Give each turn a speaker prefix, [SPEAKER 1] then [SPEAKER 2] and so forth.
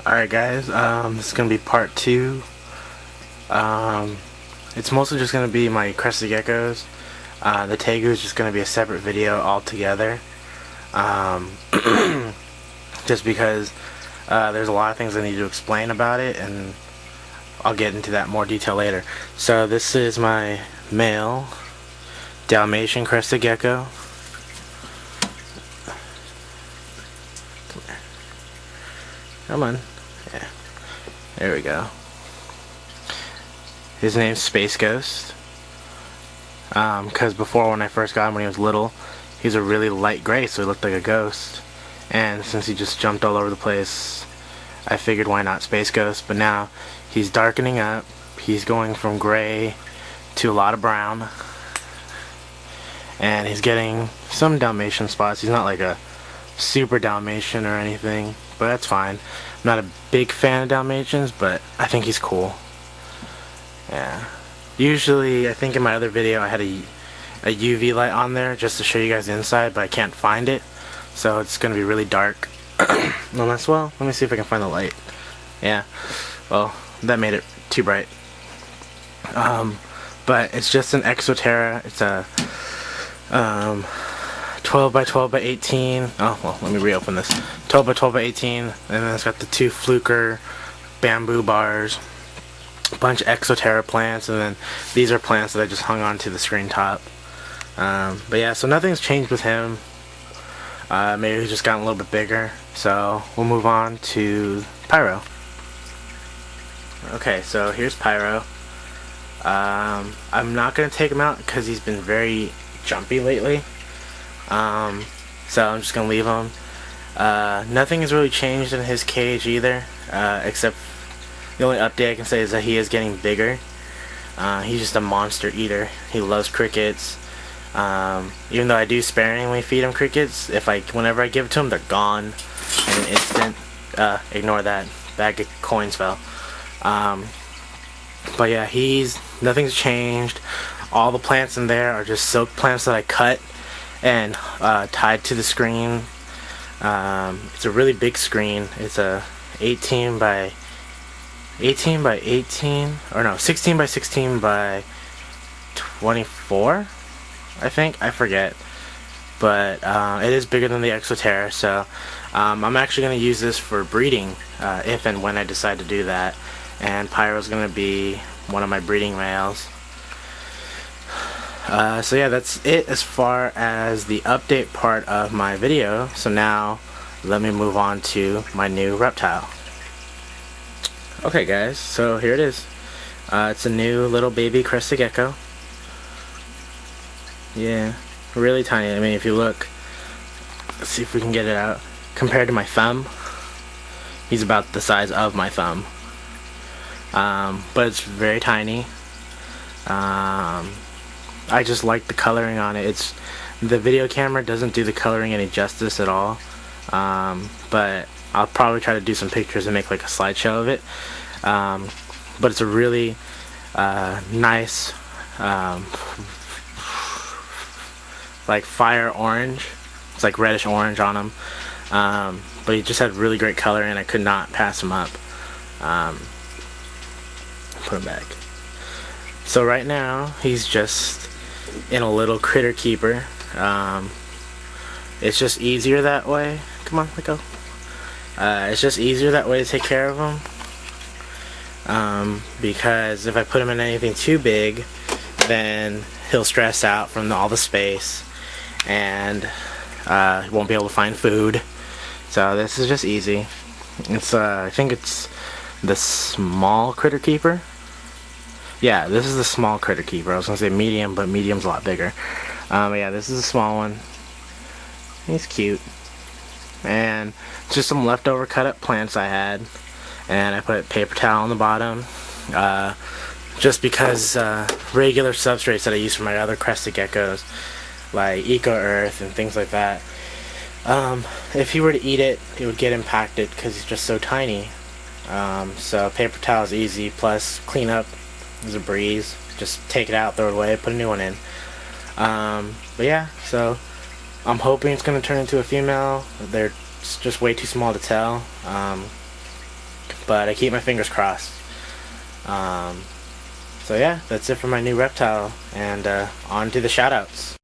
[SPEAKER 1] Alright guys, this is going to be part 2. It's mostly just going to be my crested geckos. The tegu is just going to be a separate video altogether. Just because there's a lot of things I need to explain about it, and I'll get into that more detail later. So this is my male Dalmatian crested gecko. Come on. Yeah. There we go. His name's Space Ghost. Because before, when I first got him when he was little, he was a really light gray, so he looked like a ghost. And since he just jumped all over the place, I figured why not Space Ghost. But now he's darkening up. He's going from gray to a lot of brown. And he's getting some Dalmatian spots. He's not like a super Dalmatian or anything, but that's fine. I'm not a big fan of Dalmatians, but I think he's cool. Yeah. Usually, I think in my other video I had a UV light on there just to show you guys the inside, but I can't find it, so it's gonna be really dark. Unless, well, let me see if I can find the light. Yeah. Well, that made it too bright. But it's just an Exoterra. It's a 12 by 12 by 18. Oh, well, let me reopen this. 12 by 12 by 18, and then it's got the 2 fluker bamboo bars, a bunch of Exoterra plants, and then these are plants that I just hung onto the screen top. But yeah, so nothing's changed with him. Maybe he's just gotten a little bit bigger. So we'll move on to Pyro. Okay, so here's Pyro. I'm not gonna take him out because he's been very jumpy lately. So I'm just gonna leave him. Nothing has really changed in his cage either, except the only update I can say is that he is getting bigger. He's just a monster eater. He loves crickets. Even though I do sparingly feed him crickets, whenever I give it to him, they're gone in an instant. Ignore that. Bag of coins fell. But yeah, nothing's changed. All the plants in there are just silk plants that I cut and tied to the screen. It's a really big screen. It's a 18 by 18, or no, 16 by 16 by 24, I think. I forget. But it is bigger than the Exoterra, so I'm actually going to use this for breeding if and when I decide to do that. And Pyro's going to be one of my breeding males. So yeah, that's it as far as the update part of my video. So now let me move on to my new reptile. Okay guys, so here it is. It's a new little baby crested gecko. Yeah, really tiny. I mean, if you look, let's see if we can get it out. Compared to my thumb, he's about the size of my thumb. But it's very tiny. I just like the coloring on it. The video camera doesn't do the coloring any justice at all. But I'll probably try to do some pictures and make like a slideshow of it. But it's a really nice like fire orange. It's like reddish orange on him. But he just had really great color, and I could not pass him up. Put him back. So right now he's just in a little critter keeper. It's just easier that way. Come on, let go. It's just easier that way to take care of him. Because if I put him in anything too big, then he'll stress out from all the space, and he won't be able to find food. So this is just easy. It's I think it's the small critter keeper. Yeah, this is the small critter keeper. I was gonna say medium, but medium's a lot bigger. But yeah, this is a small one. He's cute. And just some leftover cut up plants I had, and I put paper towel on the bottom. Just because regular substrates that I use for my other crested geckos, like Eco Earth and things like that, if he were to eat it, it would get impacted because he's just so tiny. So paper towel is easy, plus cleanup is a breeze. Just take it out, throw it away, put a new one in. But yeah, so I'm hoping it's going to turn into a female. They're just way too small to tell. but I keep my fingers crossed. So yeah, that's it for my new reptile, and on to the shoutouts.